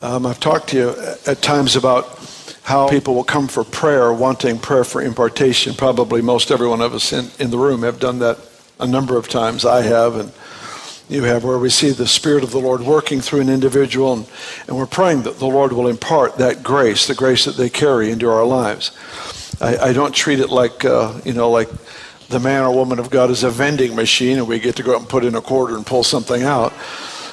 I've talked to you at times about how people will come for prayer, wanting prayer for impartation. Probably most every one of us in the room have done that a number of times. I have, and you have, where we see the Spirit of the Lord working through an individual, and we're praying that the Lord will impart that grace, the grace that they carry into our lives. I don't treat it like, like the man or woman of God is a vending machine and we get to go out and put in a quarter and pull something out.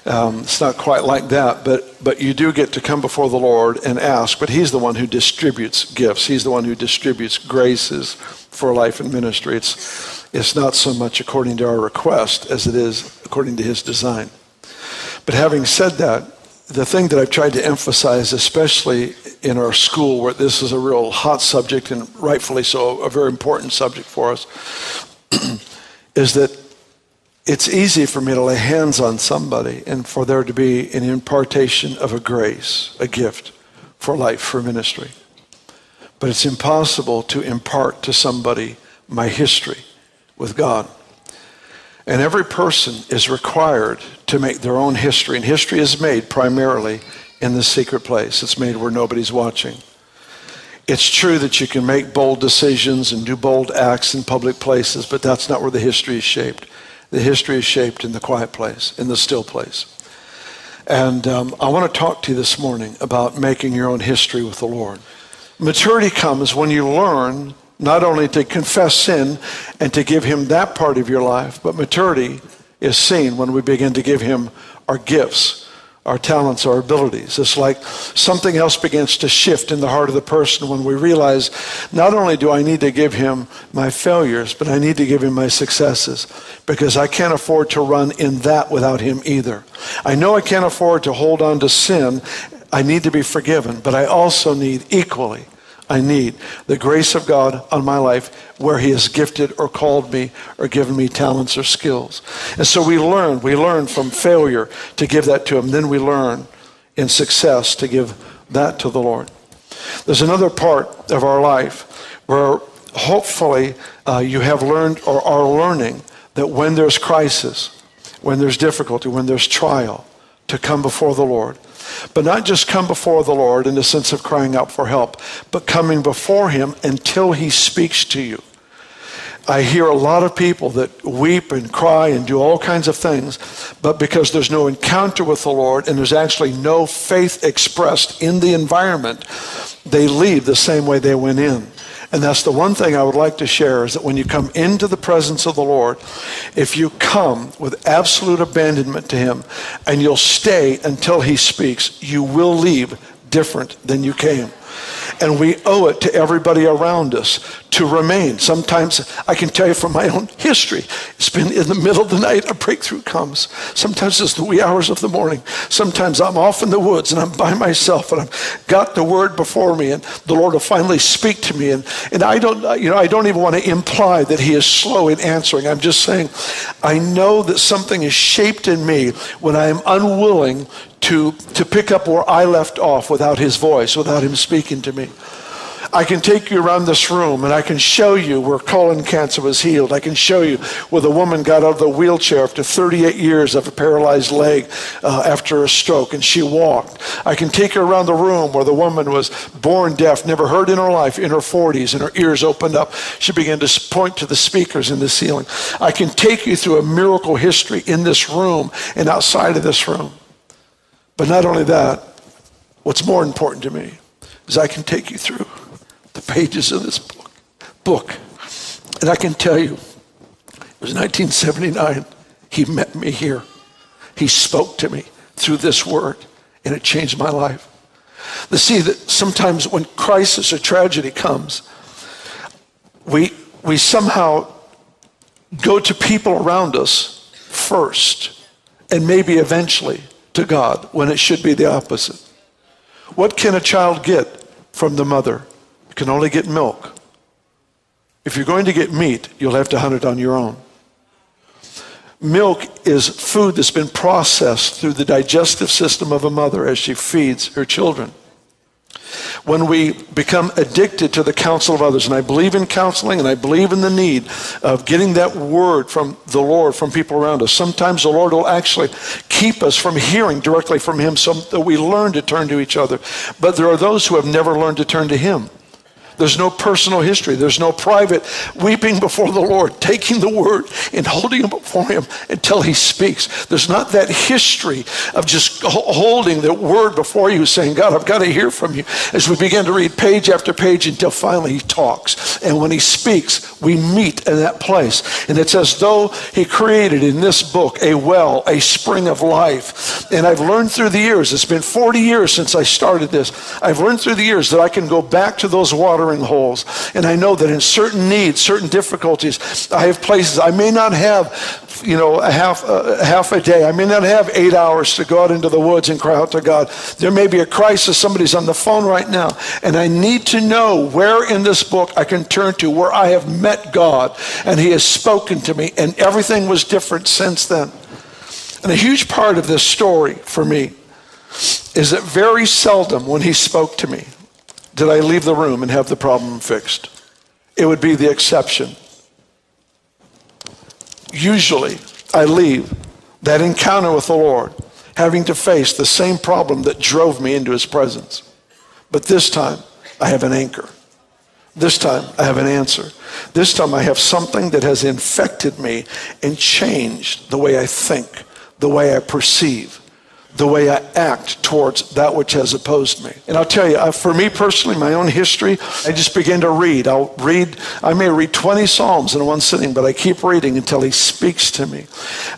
It's not quite like that, but you do get to come before the Lord and ask, but He's the one who distributes gifts. He's the one who distributes graces for life and ministry. It's not so much according to our request as it is according to His design. But having said that, the thing that I've tried to emphasize, especially in our school where this is a real hot subject and rightfully so, a very important subject for us, is that it's easy for me to lay hands on somebody and for there to be an impartation of a grace, a gift for life, for ministry. But it's impossible to impart to somebody my history with God. And every person is required to make their own history. And history is made primarily in the secret place. It's made where nobody's watching. It's true that you can make bold decisions and do bold acts in public places, but that's not where the history is shaped. The history is shaped in the quiet place, in the still place. And I want to talk to you this morning about making your own history with the Lord. Maturity comes when you learn not only to confess sin and to give Him that part of your life, but maturity is seen when we begin to give Him our gifts, our talents, our abilities. It's like something else begins to shift in the heart of the person when we realize not only do I need to give Him my failures, but I need to give Him my successes, because I can't afford to run in that without Him either. I know I can't afford to hold on to sin. I need to be forgiven, but I also need equally, I need the grace of God on my life where He has gifted or called me or given me talents or skills. And so we learn from failure to give that to Him. Then we learn in success to give that to the Lord. There's another part of our life where hopefully you have learned or are learning that when there's crisis, when there's difficulty, when there's trial, to come before the Lord. But not just come before the Lord in the sense of crying out for help, but coming before Him until He speaks to you. I hear a lot of people that weep and cry and do all kinds of things, but because there's no encounter with the Lord and there's actually no faith expressed in the environment, they leave the same way they went in. And that's the one thing I would like to share, is that when you come into the presence of the Lord, if you come with absolute abandonment to Him and you'll stay until He speaks, you will leave different than you came. And we owe it to everybody around us to remain. Sometimes I can tell you from my own history, it's been in the middle of the night a breakthrough comes. Sometimes it's the wee hours of the morning. Sometimes I'm off in the woods and I'm by myself and I've got the word before me and the Lord will finally speak to me. And I don't even want to imply that He is slow in answering. I'm just saying I know that something is shaped in me when I am unwilling to pick up where I left off without His voice, without Him speaking to me. I can take you around this room and I can show you where colon cancer was healed. I can show you where the woman got out of the wheelchair after 38 years of a paralyzed leg after a stroke, and she walked. I can take you around the room where the woman was born deaf, never heard in her life, in her 40s, and her ears opened up. She began to point to the speakers in the ceiling. I can take you through a miracle history in this room and outside of this room. But not only that, what's more important to me is I can take you through the pages of this book. And I can tell you, it was 1979, He met me here. He spoke to me through this word, and it changed my life. To see that sometimes when crisis or tragedy comes, we somehow go to people around us first, and maybe eventually to God, when it should be the opposite. What can a child get from the mother? You can only get milk. If you're going to get meat, you'll have to hunt it on your own. Milk is food that's been processed through the digestive system of a mother as she feeds her children. when we become addicted to the counsel of others. And I believe in counseling, and I believe in the need of getting that word from the Lord, from people around us. Sometimes the Lord will actually keep us from hearing directly from him so that we learn to turn to each other. But there are those who have never learned to turn to him. There's no personal history. There's no private weeping before the Lord, taking the word and holding it before him until he speaks. There's not that history of just holding the word before you saying, God, I've got to hear from you. As we begin to read page after page until finally he talks. And when he speaks, we meet in that place. And it's as though he created in this book a well, a spring of life. And I've learned through the years, it's been 40 years since I started this. I've learned through the years that I can go back to those watering holes. And I know that in certain needs, certain difficulties, I have places I may not have, a half a day. I may not have 8 hours to go out into the woods and cry out to God. There may be a crisis. Somebody's on the phone right now. And I need to know where in this book I can turn to, where I have met God and he has spoken to me. And everything was different since then. And a huge part of this story for me is that very seldom when he spoke to me did I leave the room and have the problem fixed. It would be the exception. Usually, I leave that encounter with the Lord having to face the same problem that drove me into his presence. But this time, I have an anchor. This time, I have an answer. This time, I have something that has infected me and changed the way I think, the way I perceive, the way I act towards that which has opposed me. And I'll tell you, for me personally, my own history, I just begin to read. I may read 20 Psalms in one sitting, but I keep reading until he speaks to me.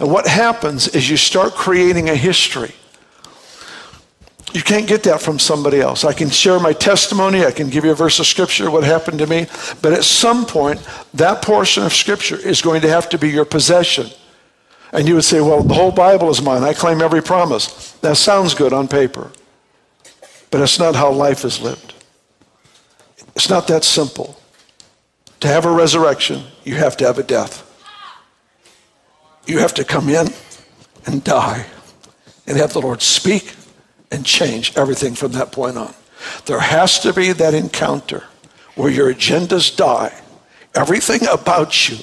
And what happens is you start creating a history. You can't get that from somebody else. I can share my testimony. I can give you a verse of scripture, what happened to me. But at some point, that portion of scripture is going to have to be your possession. And you would say, well, the whole Bible is mine. I claim every promise. That sounds good on paper. But it's not how life is lived. It's not that simple. To have a resurrection, you have to have a death. You have to come in and die and have the Lord speak and change everything from that point on. There has to be that encounter where your agendas die. Everything about you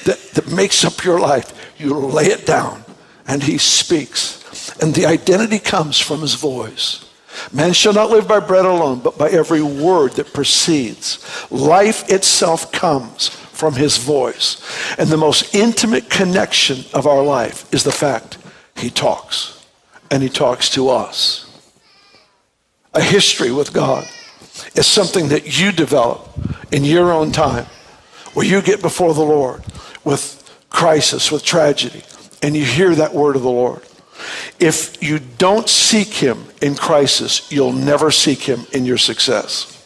that makes up your life, you lay it down and he speaks. And the identity comes from his voice. Man shall not live by bread alone, but by every word that proceeds. Life itself comes from his voice. And the most intimate connection of our life is the fact he talks. And he talks to us. A history with God is something that you develop in your own time, where you get before the Lord with crisis, with tragedy, and you hear that word of the Lord. If you don't seek him in crisis, you'll never seek him in your success.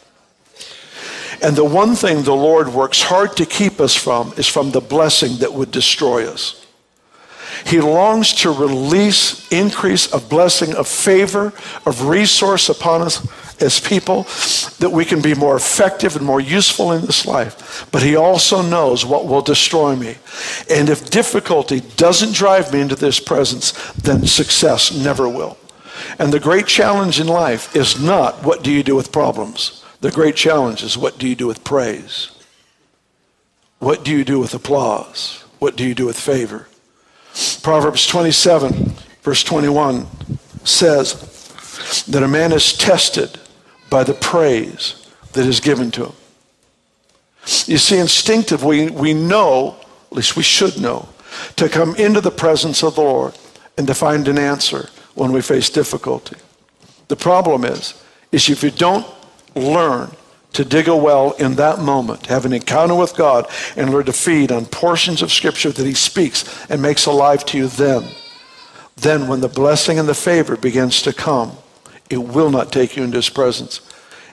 And the one thing the Lord works hard to keep us from is from the blessing that would destroy us. He longs to release increase of blessing, of favor, of resource upon us as people, that we can be more effective and more useful in this life. But he also knows what will destroy me. And if difficulty doesn't drive me into this presence, then success never will. And the great challenge in life is not what do you do with problems. The great challenge is what do you do with praise? What do you do with applause? What do you do with favor? Proverbs 27, verse 21 says that a man is tested by the praise that is given to him. You see, instinctively, we know, at least we should know, to come into the presence of the Lord and to find an answer when we face difficulty. The problem is if you don't learn to dig a well in that moment, have an encounter with God, and learn to feed on portions of Scripture that he speaks and makes alive to you, then when the blessing and the favor begins to come, it will not take you into his presence.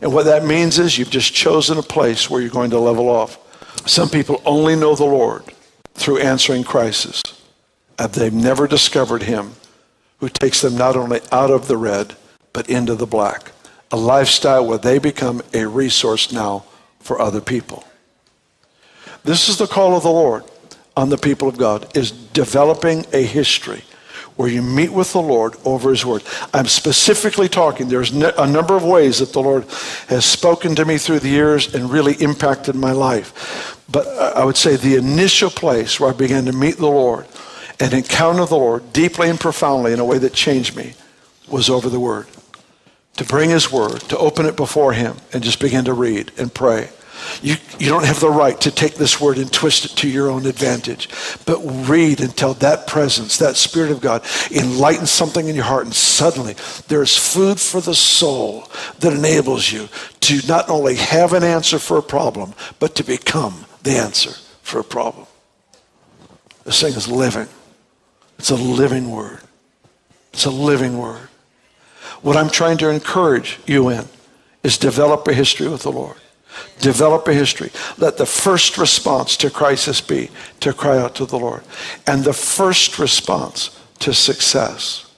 And what that means is you've just chosen a place where you're going to level off. Some people only know the Lord through answering crisis. And they've never discovered him who takes them not only out of the red, but into the black. A lifestyle where they become a resource now for other people. This is the call of the Lord on the people of God, is developing a history where you meet with the Lord over his word. I'm specifically talking, there's a number of ways that the Lord has spoken to me through the years and really impacted my life. But I would say the initial place where I began to meet the Lord and encounter the Lord deeply and profoundly in a way that changed me was over the word. To bring his word, to open it before him and just begin to read and pray. You don't have the right to take this word and twist it to your own advantage. But read until that presence, that Spirit of God, enlightens something in your heart. And suddenly there's food for the soul that enables you to not only have an answer for a problem, but to become the answer for a problem. This thing is living. It's a living word. It's a living word. What I'm trying to encourage you in is develop a history with the Lord. Develop a history. Let the first response to crisis be to cry out to the Lord. And the first response to success,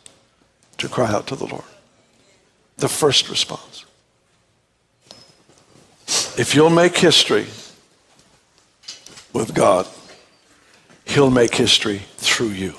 to cry out to the Lord. The first response. If you'll make history with God, he'll make history through you.